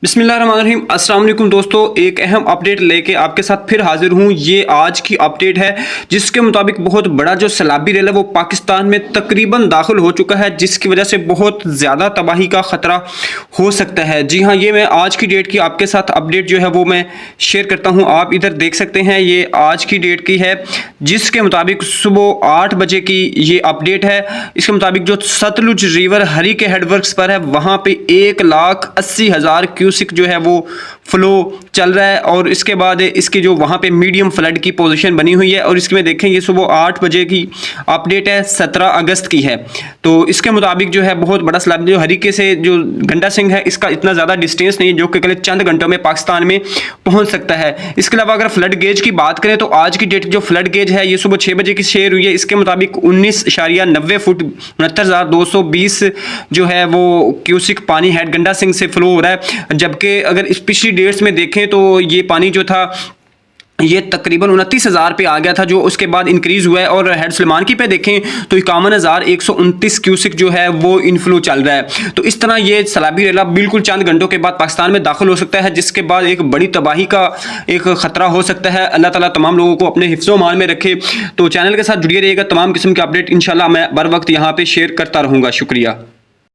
बिस्मिल्लाहिर्रहमानिर्रहीम अस्सलाम वालेकुम दोस्तों, एक अहम अपडेट लेके आपके साथ फिर हाजिर हूँ। ये आज की अपडेट है जिसके मुताबिक बहुत बड़ा जो सैलाबी रेल है वो पाकिस्तान में तकरीबन दाखिल हो चुका है, जिसकी वजह से बहुत ज़्यादा तबाही का ख़तरा हो सकता है। जी हाँ, ये मैं आज की डेट की आपके साथ अपडेट जो है वो मैं शेयर करता हूँ। आप इधर देख सकते हैं, ये आज की डेट की है, जिसके मुताबिक सुबह 8 बजे की ये अपडेट है। इसके मुताबिक जो सतलुज रिवर हरी के हेडवर्क्स पर है वहाँ पे 1,80,000 क्यूसिक जो है वो फ्लो चल रहा है, और इसके बाद इसकी जो वहाँ पे मीडियम फ्लड की पोजीशन बनी हुई है। और इसमें देखें, ये सुबह 8 बजे की अपडेट है, 17 अगस्त की है। तो इसके मुताबिक जो है बहुत बड़ा सैलाब जो हरीके से जो गंडा सिंह है, इसका इतना ज़्यादा डिस्टेंस नहीं है, जो कि अगले चंद घंटों में पाकिस्तान में पहुँच सकता है। इसके अलावा अगर फ्लड गेज की बात करें तो आज की डेट जो फ्लड गेज है ये सुबह 6 बजे की शेयर हुई है। इसके मुताबिक 19.90 फुट 69,220 जो है वो क्यूसिक पानी हेड गंडा सिंह से फ्लो हो रहा है। जबकि अगर इस पिछली डेट्स में देखें तो ये पानी जो था ये तकरीबन 29,000 पे आ गया था, जो उसके बाद इंक्रीज हुआ है। और हेड सुलेमान की पे देखें तो 51,129 क्यूसिक जो है वो इनफ्लो चल रहा है। तो इस तरह ये सैलाबी रेला बिल्कुल चंद घंटों के बाद पाकिस्तान में दाखिल हो सकता है, जिसके बाद एक बड़ी तबाही का एक ख़तरा हो सकता है। अल्लाह ताला तमाम लोगों को अपने हिफ्ज़ो मान में रखे। तो चैनल के साथ जुड़िए रहिएगा, तमाम किस्म के अपडेट इंशाल्लाह मैं बर वक्त यहाँ पर शेयर करता रहूँगा। शुक्रिया।